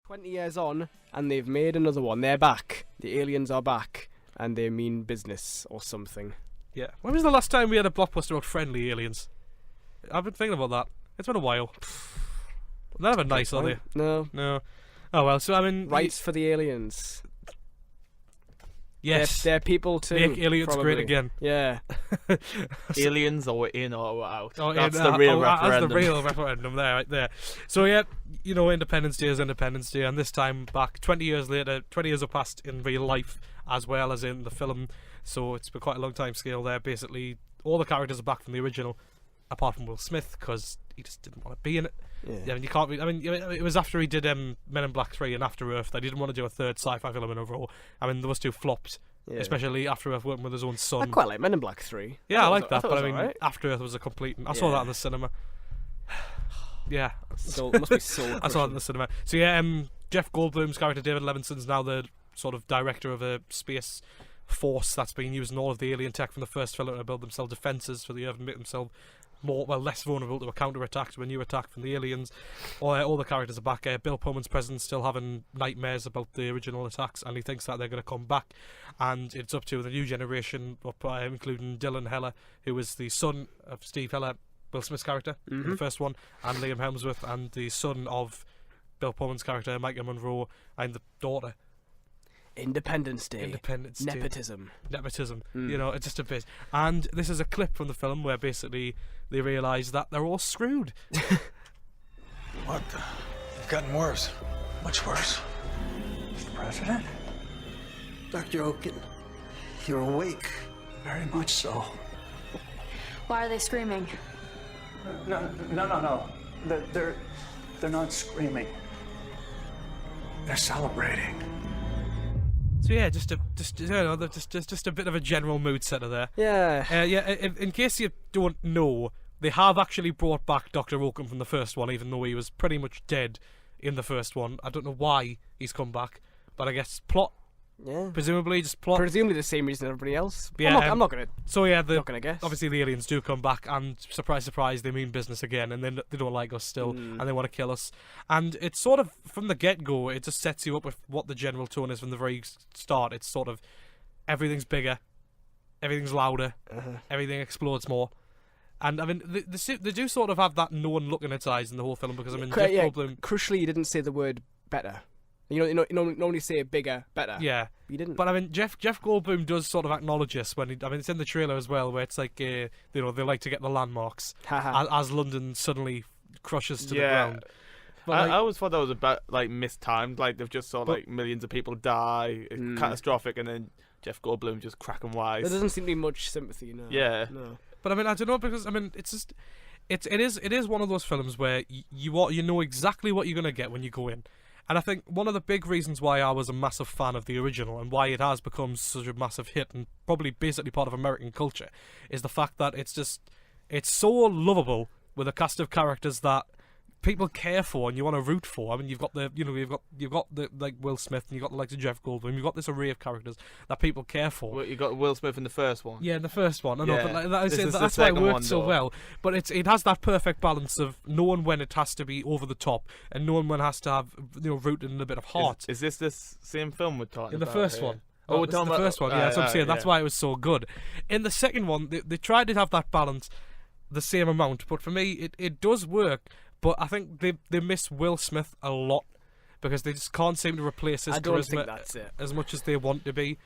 20 years on, and they've made another one. They're back. The aliens are back, and they mean business or something. Yeah. When was the last time we had a blockbuster about friendly aliens? I've been thinking about that. It's been a while. They're never nice, are they? No. No. Oh well, so I mean... Rights for the aliens. Yes. They're people too. Make aliens probably. great again. Yeah. Aliens or in or out. Oh, that's the real referendum. That's the real referendum there, right there. So yeah, you know, Independence Day is Independence Day, and this time back, 20 years later, 20 years have passed in real life as well as in the film. So it's been quite a long time scale there. Basically, all the characters are back from the original, apart from Will Smith, because he just didn't want to be in it. Yeah. I mean, you can't. I mean, it was after he did Men in Black 3 and After Earth that he didn't want to do a third sci-fi film in overall. I mean, those two flopped. Yeah. Especially After Earth working with his own son. I quite like Men in Black 3. Yeah, I like that, but I mean, right. After Earth was a complete... I saw that in the cinema. Yeah. So, it must be so I saw it in the cinema. So yeah, Jeff Goldblum's character, David Levinson's now the sort of director of a space force that's been using all of the alien tech from the first film to build themselves defences for the Earth and make themselves less vulnerable to a counter-attack, to a new attack from the aliens. All the characters are back. Bill Pullman's present, still having nightmares about the original attacks, and he thinks that they're going to come back. And it's up to the new generation, including Dylan Heller, who is the son of Steve Heller, Will Smith's character in the first one, and Liam Hemsworth, and the son of Bill Pullman's character, Maika Monroe, and the daughter. Independence Day. Nepotism. Mm. You know, it's just a bit. And this is a clip from the film where basically they realise that they're all screwed. What the? It's gotten worse. Much worse. Mr. President? Dr. Oaken, you're awake. Very much so. Why are they screaming? No. They're not screaming. They're celebrating. So yeah, just a bit of a general mood setter there. Yeah. In case you don't know, they have actually brought back Dr. Oaken from the first one, even though he was pretty much dead in the first one. I don't know why he's come back, but I guess plot. Yeah. Presumably, just plot. Presumably the same reason as everybody else. Yeah, I'm not gonna. So yeah, not gonna guess. Obviously, the aliens do come back, and surprise, surprise, they mean business again, and then they don't like us still, and they want to kill us. And it's sort of from the get-go, it just sets you up with what the general tone is from the very start. It's sort of everything's bigger, everything's louder, everything explodes more. And I mean, they do sort of have that known look in its eyes in the whole film, because I mean, Jeff Goldblum. Crucially, you didn't say the word better. You normally say bigger, better. Yeah, but you didn't. But I mean, Jeff Goldblum does sort of acknowledge this when it's in the trailer as well, where it's like they like to get the landmarks as London suddenly crushes to the ground. But I always thought that was about mistimed. Like they've just saw millions of people die, catastrophic, and then Jeff Goldblum just cracking wise. There doesn't seem to be much sympathy, no. Yeah. No. But I mean, I don't know, because I mean, it's just it is one of those films where you know exactly what you're gonna get when you go in. And I think one of the big reasons why I was a massive fan of the original and why it has become such a massive hit and probably basically part of American culture is the fact that it's so lovable with a cast of characters that people care for and you want to root for. I mean, you've got the like Will Smith, and you've got the likes of Jeff Goldblum. You've got this array of characters that people care for. Well, you got Will Smith in the first one. Yeah, in the first one. I know, but that's why it worked so well. But it has that perfect balance of knowing when it has to be over the top and knowing when it has to have rooted in a bit of heart. Is this the same film we're talking about? In the first one. Oh, we're the talking about the first one. Yeah, that's what I'm saying. That's why it was so good. In the second one, they tried to have that balance, the same amount. But for me, it does work. But I think they miss Will Smith a lot because they just can't seem to replace his charisma as much as they want to be.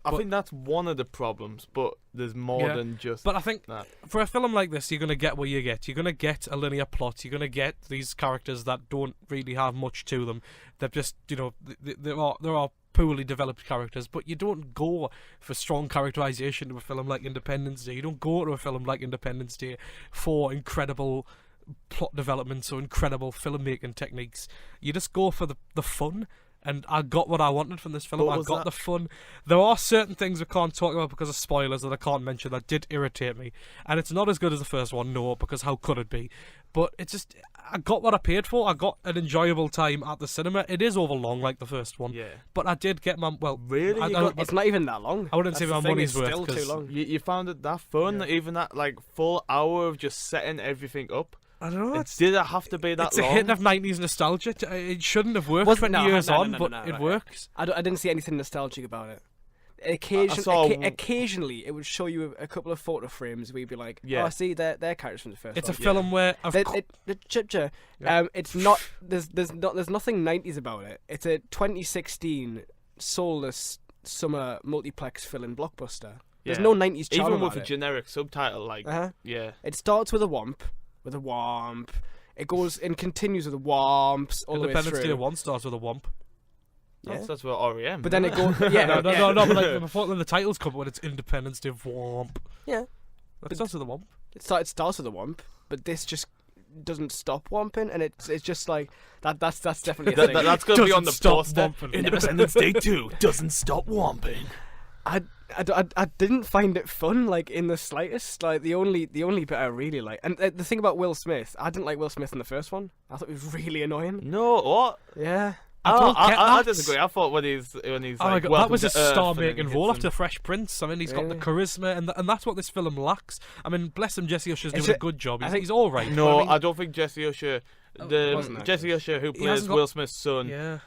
I think that's one of the problems, but there's more than just. But I think that. For a film like this, you're going to get what you get. You're going to get a linear plot. You're going to get these characters that don't really have much to them. They're just, there are poorly developed characters, but you don't go for strong characterization to a film like Independence Day. You don't go to a film like Independence Day for incredible plot developments or incredible filmmaking techniques. You just go for the fun, and I got what I wanted from this film. I got the fun. There are certain things we can't talk about because of spoilers that I can't mention that did irritate me, and it's not as good as the first one, no, because how could it be? But it's just, I got what I paid for. I got an enjoyable time at the cinema. It is overlong like the first one, but I did get my really. It's not even that long. I wouldn't say my money's worth. Still too long. You found it that fun, even that full hour of just setting everything up. I don't know. Did it have to be that It's long? a hit of 90s nostalgia. It shouldn't have worked Wasn't- 20 no, years no, no, on, no, but no, it no. works. I didn't see anything nostalgic about it. Occasionally, it would show you a couple of photo frames where you'd be like, Yeah. "Oh, see, they're characters from the first It's one." a film where It's not. There's nothing 90s about it. It's a 2016 soulless summer multiplex fill-in blockbuster. There's Yeah. no 90s charm Even about with a it. generic subtitle, like yeah. It starts with a womp. It goes and continues with a womps all the way Independence Day through. 1 starts with a womp. Yeah. That's what REM. But then it isn't goes. Yeah, No, yeah. but like before the titles come when it's Independence Day womp. Yeah. That starts with a womp. It starts with a womp, but this just doesn't stop womping, and it's just like that. That's definitely a thing. That's going to be on the Doesn't stop poster. womping. Independence Day 2 doesn't stop womping. I didn't find it fun, like, in the slightest. Like, the only bit I really like, and the thing about Will Smith, I didn't like Will Smith in the first one. I thought he was really annoying. No, what? Yeah. I disagree. I thought when he's Oh my like, God, that welcome was a to Earth, star-making and then role hits after him. Fresh Prince. I mean, he's got the Really? charisma, and that's what this film lacks. I mean, bless him, Jesse Usher's It's doing a- a good job. I think- He's all right. No, but I mean, don't think Jessie Usher, wasn't that Jessie good. Usher who He plays hasn't got- Will Smith's son. yeah.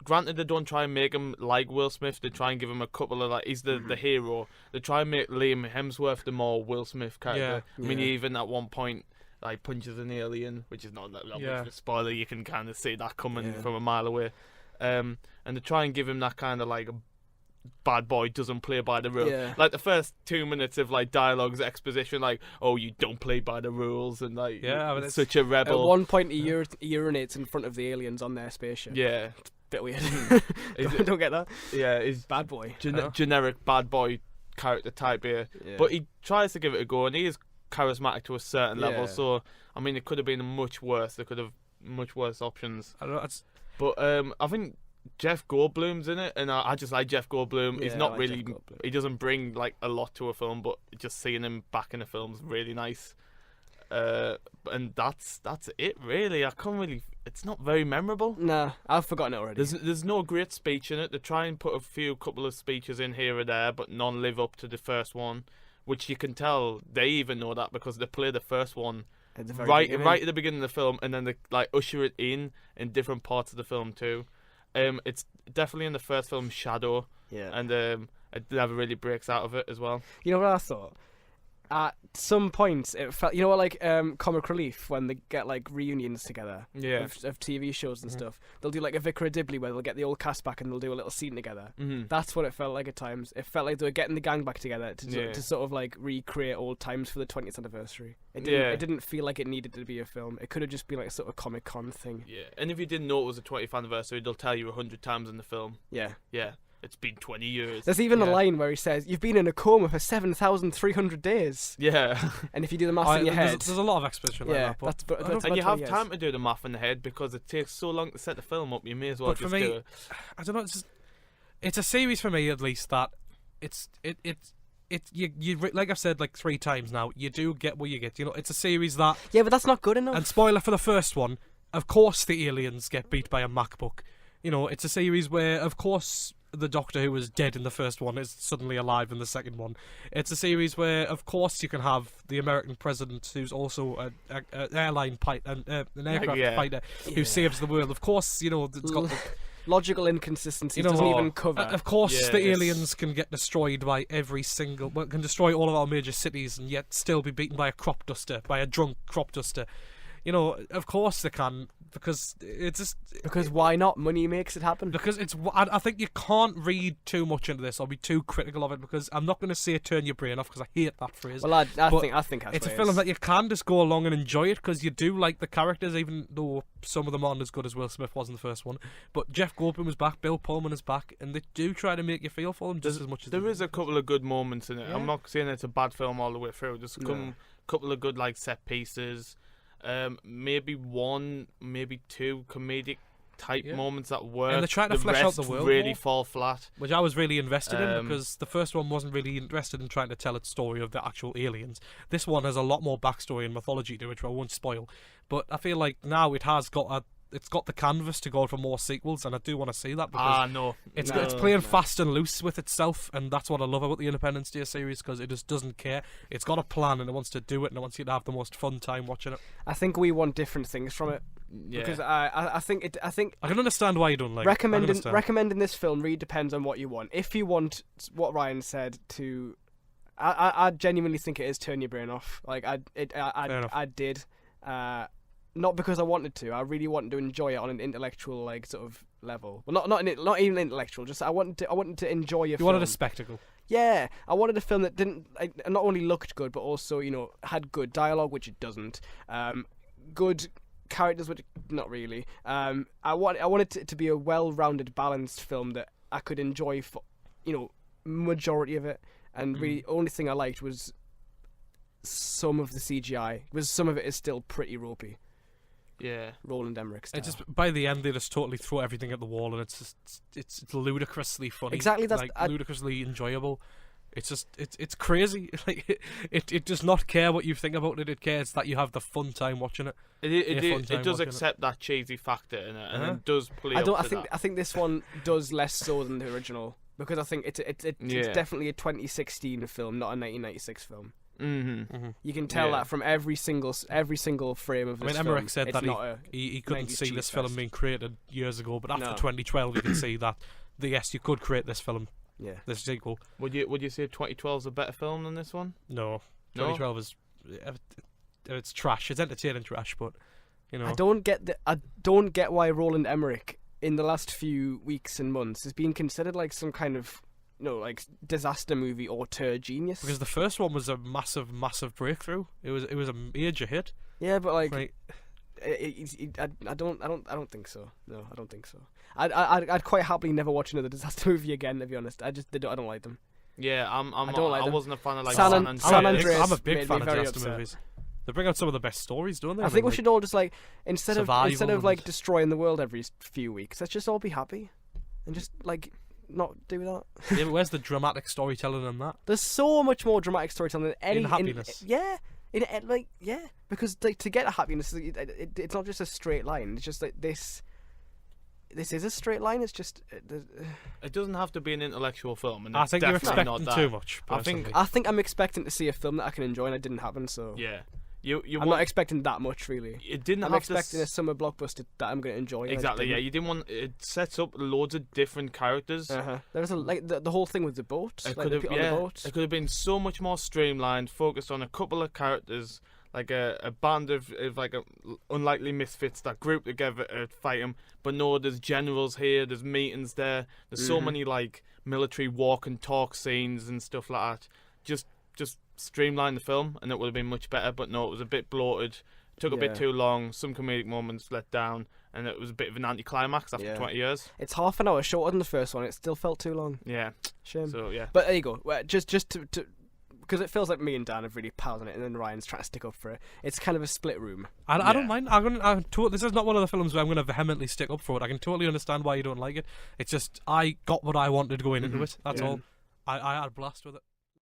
Granted, they don't try and make him like Will Smith. They try and give him a couple of he's the hero. They try and make Liam Hemsworth the more Will Smith character. Yeah. I mean, Yeah. he even at one point punches an alien, which is not that much Yeah. of a spoiler. You can kind of see that coming Yeah. from a mile away. And they try and give him that kind of bad boy doesn't play by the rules. Yeah. Like the first 2 minutes of dialogues, exposition, oh, you don't play by the rules, and Yeah, but you're it's- such a At rebel. one point, he urinates in front of the aliens on their spaceship. Yeah, Bit weird. Is it- Don't get that. yeah, he's Bad boy. generic bad boy character type here. Yeah. But he tries to give it a go, and he is charismatic to a certain level. Yeah. So I mean, it could have been much worse. There could have much worse options. I don't know. It's, But I think Jeff Goldblum's in it, and I just like Jeff Goldblum. He's Yeah, not I like really. Jeff Goldblum. He doesn't bring a lot to a film, but just seeing him back in a film's really nice. And that's it really. I can't really. It's not very memorable. Nah, I've forgotten it already. There's no great speech in it. They try and put a couple of speeches in here or there, but none live up to the first one, which you can tell they even know that because they play the first one At the very right beginning. at the beginning of the film, and then they usher it in different parts of the film too. It's definitely in the first film Shadow, Yeah. and it never really breaks out of it as well. You know what I thought? At some points, it felt, comic relief when they get reunions together Yeah. of TV shows and stuff. They'll do a Vicar of Dibley where they'll get the old cast back and they'll do a little scene together. Mm-hmm. That's what it felt like at times. It felt like they were getting the gang back together Yeah. to sort of recreate old times for the 20th anniversary. Yeah. It didn't feel like it needed to be a film. It could have just been a sort of Comic-Con thing. Yeah, and if you didn't know it was the 20th anniversary, they'll tell you 100 times in the film. Yeah. Yeah, it's been 20 years. There's even a Yeah. line where he says, "You've been in a coma for 7,300 days." Yeah. And if you do the maths in your head... there's a lot of exposition like Yeah, that. But that's I don't- about And you 20 have years. time to do the math in the head because it takes so long to set the film up. You may as well But for just me, do it. I don't know. It's a series for me at least that you like I've said 3 times now. You do get what you get. It's a series that. Yeah, but that's not good enough. And spoiler for the first one, of course the aliens get beat by a MacBook. It's a series where of course the Doctor who was dead in the first one is suddenly alive in the second one. It's a series where of course you can have the American president who's also an airline pilot, an aircraft Yeah. fighter who saves the world. Of course, it's got the, Logical inconsistencies You know doesn't what? even cover. of course Yeah, the it's- aliens can get destroyed by can destroy all of our major cities and yet still be beaten by a drunk crop duster. Of course they can, because it's just Because why not? Money makes it happen. because it's. I think you can't read too much into this or be too critical of it, because I'm not going to say turn your brain off because I hate that phrase. Well, I But think that's it's a what it film is. that you can just go along and enjoy it because you do like the characters, even though some of them aren't as good as Will Smith was in the first one. But Jeff Goldblum is back, Bill Pullman is back, and they do try to make you feel for them just as much as There they is a couple of good moments in it. Yeah. I'm not saying it's a bad film all the way through. There's a couple of good set pieces. Maybe two comedic type Yeah. moments that work. And they try to the flesh out rest the world really more. fall flat. which I was really invested in, Um, because the first one wasn't really interested in trying to tell its story of the actual aliens. This one has a lot more backstory and mythology to it, which I won't spoil. But I feel like now it has got it's got the canvas to go for more sequels, and I do want to see that because no. it's No. it's playing fast and loose with itself, and that's what I love about the Independence Day series, because it just doesn't care. It's got a plan and it wants to do it, and it wants you to have the most fun time watching it. I think we want different things from it. Yeah. Because I think I can understand why you don't like it. I can understand. recommending this film really depends on what you want. If you want what Ryan said to, I genuinely think it is turn your brain off. Like I did, not because I wanted to. I really wanted to enjoy it on an intellectual like sort of level. Well, not even intellectual. Just I wanted to enjoy a film. You wanted a spectacle. Yeah, I wanted a film that didn't not only looked good but also had good dialogue, which it doesn't. Good characters, which not really. I wanted it to be a well-rounded, balanced film that I could enjoy for majority of it. And really, only thing I liked was some of the CGI. Some of it is still pretty ropey. Yeah. Roland Emmerich style. It just by the end they just totally throw everything at the wall, and it's ludicrously funny. Exactly, that's ludicrously enjoyable. It's just it's crazy. Like it does not care what you think about it. It cares that you have the fun time watching it. It does accept that cheesy factor in it, and it does play. I think this one does less so than the original, because I think it's definitely a 2016 film, not a 1996 film. Mm-hmm. You can tell that from every single frame of this film. Emmerich said that he couldn't see this film being created years ago, but after 2012 you can see that yes, you could create this film. Yeah. This sequel. Would you say 2012 is a better film than this one? No. 2012 is it's trash. It's entertaining trash, but I don't get why Roland Emmerich in the last few weeks and months has been considered like some kind of like disaster movie auteur genius. Because the first one was a massive breakthrough. It was a major hit. Yeah, but like I don't think so. No, I don't think so. I'd quite happily never watch another disaster movie again, to be honest. I don't like them. Yeah, I wasn't a fan of like San Andreas. I'm a big fan of disaster movies. They bring out some of the best stories, don't they? I think we should all just like instead of like destroying the world every few weeks, let's just all be happy and just like not do that. Yeah, but where's the dramatic storytelling in that? There's so much more dramatic storytelling than any in happiness. Because like to get a happiness, it's not just a straight line. It's just like this is a straight line. It's just it doesn't have to be an intellectual film. And I think you're expecting not too much. Personally. I think I'm expecting to see a film that I can enjoy, and it didn't happen. So yeah. I'm not expecting that much, really. It didn't. I'm expecting a summer blockbuster that I'm going to enjoy. Exactly. Yeah, you didn't want. It sets up loads of different characters. There's the whole thing with the boat. It could have been so much more streamlined, focused on a couple of characters, like a band of like unlikely misfits that group together to fight him. But no, there's generals here. There's meetings there. There's so many like military walk and talk scenes and stuff like that. Just streamline the film and it would have been much better, but no, it was a bit bloated, took a bit too long, some comedic moments let down, and it was a bit of an anticlimax after 20 years. It's half an hour shorter than the first one. It still felt too long. Yeah. Shame. So yeah. But there you go. Just to because it feels like me and Dan have really piled on it, and then Ryan's trying to stick up for it. It's kind of a split room. I don't mind. This is not one of the films where I'm going to vehemently stick up for it. I can totally understand why you don't like it. It's just I got what I wanted going into it. That's all. I had a blast with it.